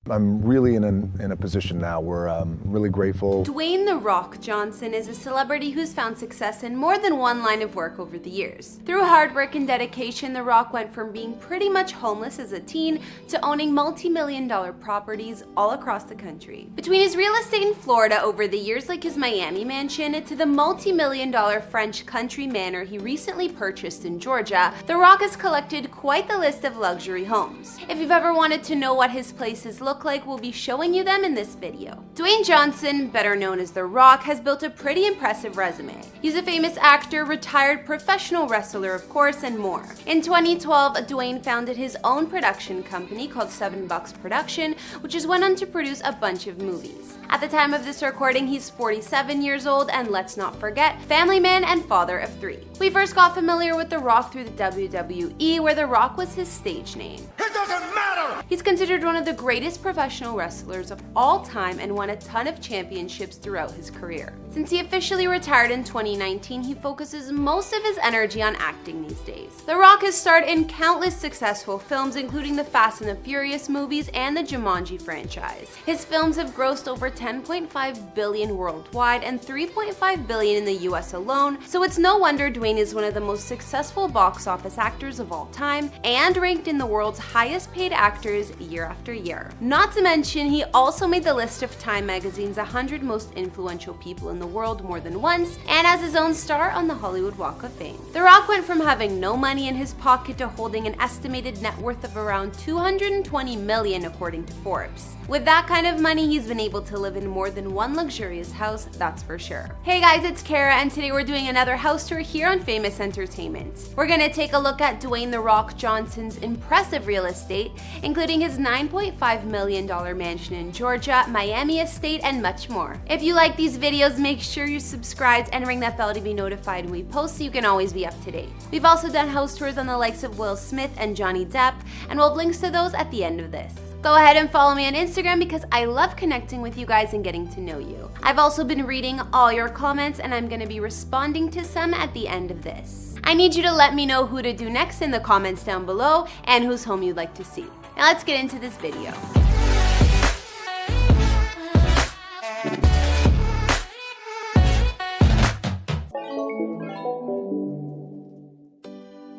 I'm really in a position now where I'm really grateful. Dwayne "The Rock" Johnson is a celebrity who's found success in more than one line of work over the years. Through hard work and dedication, The Rock went from being pretty much homeless as a teen to owning multi-million-dollar properties all across the country. Between his real estate in Florida over the years, like his Miami mansion, to the multi-million-dollar French country manor he recently purchased in Georgia, The Rock has collected quite the list of luxury homes. If you've ever wanted to know what his places look like, we'll be showing you them in this video. Dwayne Johnson, better known as The Rock, has built a pretty impressive resume. He's a famous actor, retired professional wrestler of course, and more. In 2012, Dwayne founded his own production company called $7 Production, which has went on to produce a bunch of movies. At the time of this recording, he's 47 years old, and let's not forget, family man and father of 3. We first got familiar with The Rock through the WWE, where The Rock was his stage name. It doesn't matter! He's considered one of the greatest professional wrestlers of all time and won a ton of championships throughout his career. Since he officially retired in 2019, he focuses most of his energy on acting these days. The Rock has starred in countless successful films, including the Fast and the Furious movies and the Jumanji franchise. His films have grossed over $10.5 billion worldwide and $3.5 billion in the US alone, so it's no wonder Dwayne is one of the most successful box office actors of all time and ranked in the world's highest paid actors year after year. Not to mention, he also made the list of Time magazine's 100 most influential people in the world more than once, and has his own star on the Hollywood Walk of Fame. The Rock went from having no money in his pocket to holding an estimated net worth of around $220 million according to Forbes. With that kind of money, he's been able to live in more than one luxurious house, that's for sure. Hey guys, it's Kara, and today we're doing another house tour here on Famous Entertainment. We're gonna take a look at Dwayne "The Rock" Johnson's impressive real estate, including his $9.5 million mansion in Georgia, Miami estate, and much more. If you like these videos, make sure you subscribe and ring that bell to be notified when we post so you can always be up to date. We've also done house tours on the likes of Will Smith and Johnny Depp, and we'll have links to those at the end of this. Go ahead and follow me on Instagram because I love connecting with you guys and getting to know you. I've also been reading all your comments, and I'm going to be responding to some at the end of this. I need you to let me know who to do next in the comments down below and whose home you'd like to see. Now let's get into this video.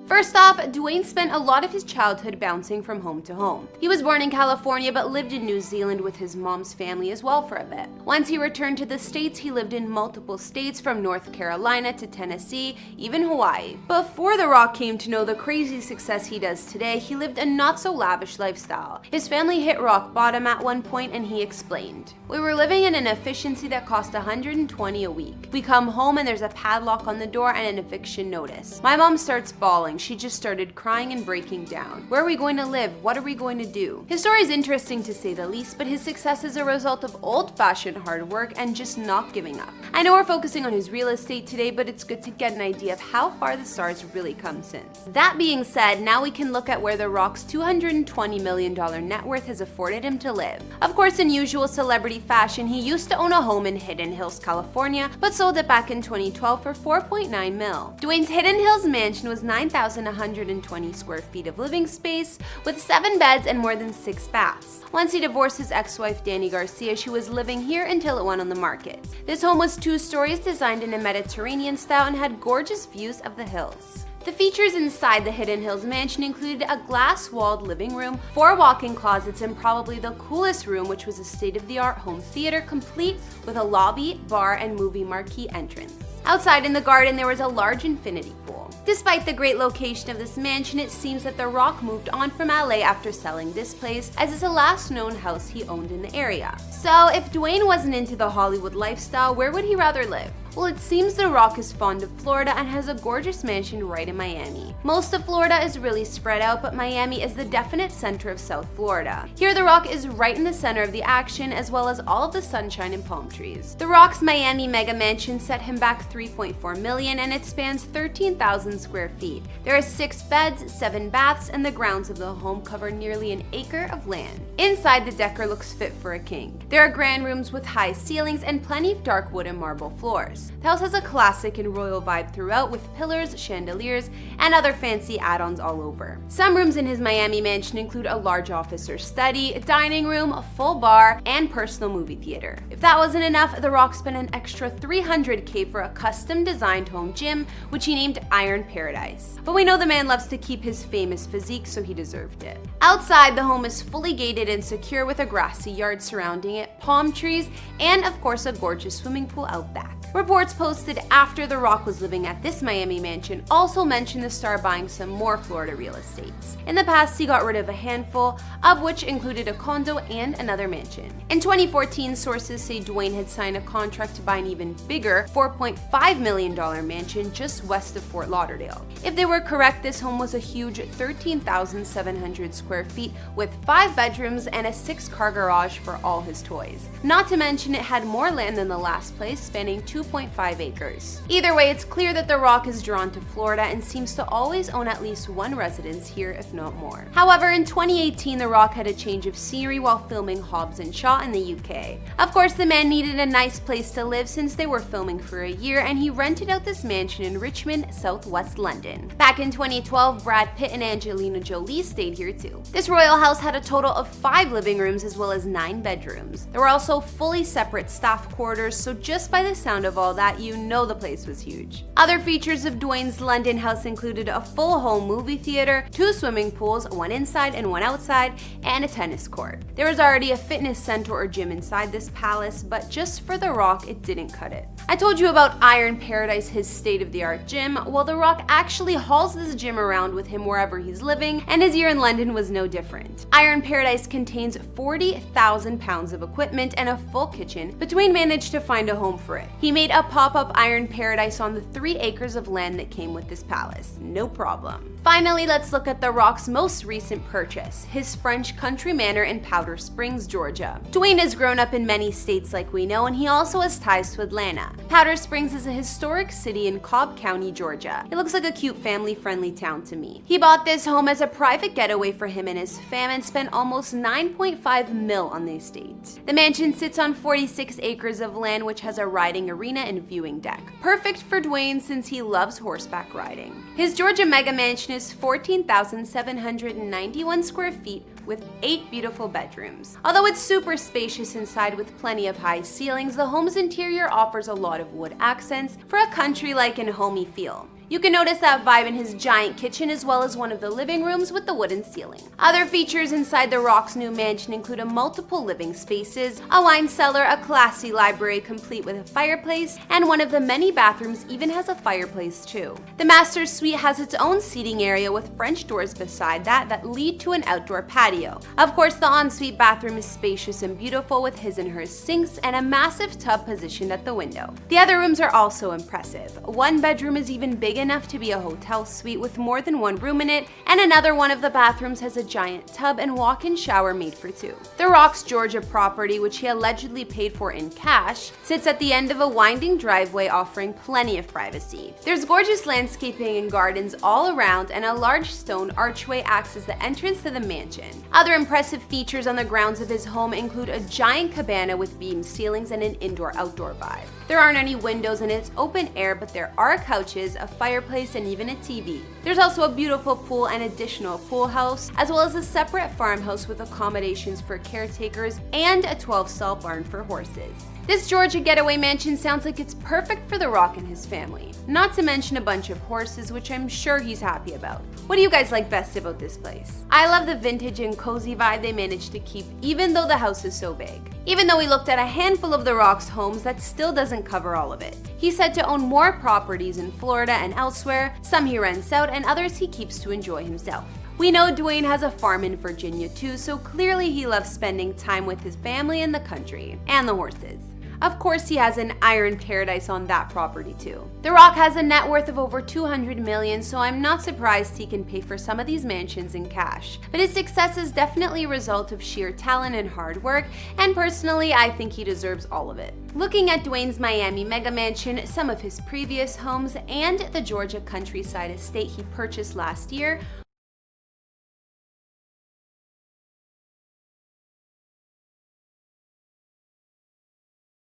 First off, Dwayne spent a lot of his childhood bouncing from home to home. He was born in California but lived in New Zealand with his mom's family as well for a bit. Once he returned to the States, he lived in multiple states from North Carolina to Tennessee, even Hawaii. Before The Rock came to know the crazy success he does today, he lived a not-so-lavish lifestyle. His family hit rock bottom at one point, and he explained, "We were living in an efficiency that cost $120 a week. We come home and there's a padlock on the door and an eviction notice. My mom starts bawling. She just started crying and breaking down. Where are we going to live? What are we going to do?" His story is interesting to say the least, but his success is a result of old-fashioned hard work and just not giving up. I know we're focusing on his real estate today, but it's good to get an idea of how far the star's really come since. That being said, now we can look at where The Rock's $220 million net worth has afforded him to live. Of course, in usual celebrity fashion, he used to own a home in Hidden Hills, California, but sold it back in 2012 for $4.9 mil. Dwayne's Hidden Hills mansion was 9,120 square feet of living space with 7 beds and more than 6 baths. Once he divorced his ex-wife Dani Garcia, she was living here until it went on the market. This home was 2 stories, designed in a Mediterranean style, and had gorgeous views of the hills. The features inside the Hidden Hills mansion included a glass-walled living room, 4 walk-in closets, and probably the coolest room, which was a state-of-the-art home theater complete with a lobby, bar, and movie marquee entrance. Outside in the garden, there was a large infinity pool. Despite the great location of this mansion, it seems that The Rock moved on from LA after selling this place, as it's the last known house he owned in the area. So if Dwayne wasn't into the Hollywood lifestyle, where would he rather live? Well, it seems The Rock is fond of Florida and has a gorgeous mansion right in Miami. Most of Florida is really spread out, but Miami is the definite center of South Florida. Here, The Rock is right in the center of the action, as well as all of the sunshine and palm trees. The Rock's Miami mega mansion set him back $3.4 million, and it spans 13,000 square feet. There are 6 beds, 7 baths, and the grounds of the home cover nearly an acre of land. Inside, the decor looks fit for a king. There are grand rooms with high ceilings and plenty of dark wood and marble floors. house. The house has a classic and royal vibe throughout, with pillars, chandeliers, and other fancy add-ons all over. Some rooms in his Miami mansion include a large office or study, a dining room, a full bar, and personal movie theater. If that wasn't enough, The Rock spent an extra $300K for a custom-designed home gym, which he named Iron Paradise. But we know the man loves to keep his famous physique, so he deserved it. Outside, the home is fully gated and secure with a grassy yard surrounding it, palm trees, and of course a gorgeous swimming pool out back. Reports posted after The Rock was living at this Miami mansion also mentioned the star buying some more Florida real estates. In the past, he got rid of a handful, of which included a condo and another mansion. In 2014, sources say Dwayne had signed a contract to buy an even bigger $4.5 million mansion just west of Fort Lauderdale. If they were correct, this home was a huge 13,700 square feet with 5 bedrooms and a 6-car garage for all his toys. Not to mention it had more land than the last place, spanning 2.5 acres. Either way, it's clear that The Rock is drawn to Florida and seems to always own at least one residence here, if not more. However, in 2018, The Rock had a change of scenery while filming Hobbs & Shaw in the UK. Of course, the man needed a nice place to live since they were filming for a year, and he rented out this mansion in Richmond, southwest London. Back in 2012, Brad Pitt and Angelina Jolie stayed here too. This royal house had a total of 5 living rooms as well as 9 bedrooms. There were also fully separate staff quarters, so just by the sound of all that, you know the place was huge. Other features of Dwayne's London house included a full home movie theater, 2 swimming pools, one inside and one outside, and a tennis court. There was already a fitness center or gym inside this palace, but just for The Rock, it didn't cut it. I told you about Iron Paradise, his state-of-the-art gym. Well, The Rock actually hauls this gym around with him wherever he's living, and his year in London was no different. Iron Paradise contains 40,000 pounds of equipment and a full kitchen, but Dwayne managed to find a home for it. He made a pop-up Iron Paradise on the 3 acres of land that came with this palace. No problem. Finally, let's look at The Rock's most recent purchase, his French country manor in Powder Springs, Georgia. Dwayne has grown up in many states like we know, and he also has ties to Atlanta. Powder Springs is a historic city in Cobb County, Georgia. It looks like a cute family-friendly town to me. He bought this home as a private getaway for him and his fam and spent almost $9.5 million on the estate. The mansion sits on 46 acres of land, which has a riding arena and viewing deck. Perfect for Dwayne since he loves horseback riding. His Georgia mega mansion is 14,791 square feet with 8 beautiful bedrooms. Although it's super spacious inside with plenty of high ceilings, the home's interior offers a lot of wood accents for a country-like and homey feel. You can notice that vibe in his giant kitchen as well as one of the living rooms with the wooden ceiling. Other features inside The Rock's new mansion include multiple living spaces, a wine cellar, a classy library complete with a fireplace, and one of the many bathrooms even has a fireplace too. The master suite has its own seating area with French doors beside that lead to an outdoor patio. Of course, the ensuite bathroom is spacious and beautiful with his and hers sinks and a massive tub positioned at the window. The other rooms are also impressive. One bedroom is even big enough to be a hotel suite with more than one room in it, and another one of the bathrooms has a giant tub and walk-in shower made for 2. The Rock's Georgia property, which he allegedly paid for in cash, sits at the end of a winding driveway offering plenty of privacy. There's gorgeous landscaping and gardens all around, and a large stone archway acts as the entrance to the mansion. Other impressive features on the grounds of his home include a giant cabana with beam ceilings and an indoor-outdoor vibe. There aren't any windows and it's open air, but there are couches, a fireplace, and even a TV. There's also a beautiful pool and additional pool house, as well as a separate farmhouse with accommodations for caretakers and a 12-stall barn for horses. This Georgia getaway mansion sounds like it's perfect for The Rock and his family. Not to mention a bunch of horses, which I'm sure he's happy about. What do you guys like best about this place? I love the vintage and cozy vibe they managed to keep, even though the house is so big. Even though we looked at a handful of The Rock's homes, that still doesn't cover all of it. He's said to own more properties in Florida and elsewhere, some he rents out and others he keeps to enjoy himself. We know Dwayne has a farm in Virginia too, so clearly he loves spending time with his family in the country, and the horses. Of course, he has an Iron Paradise on that property too. The Rock has a net worth of over $200 million, so I'm not surprised he can pay for some of these mansions in cash. But his success is definitely a result of sheer talent and hard work, and personally, I think he deserves all of it. Looking at Dwayne's Miami mega mansion, some of his previous homes, and the Georgia countryside estate he purchased last year,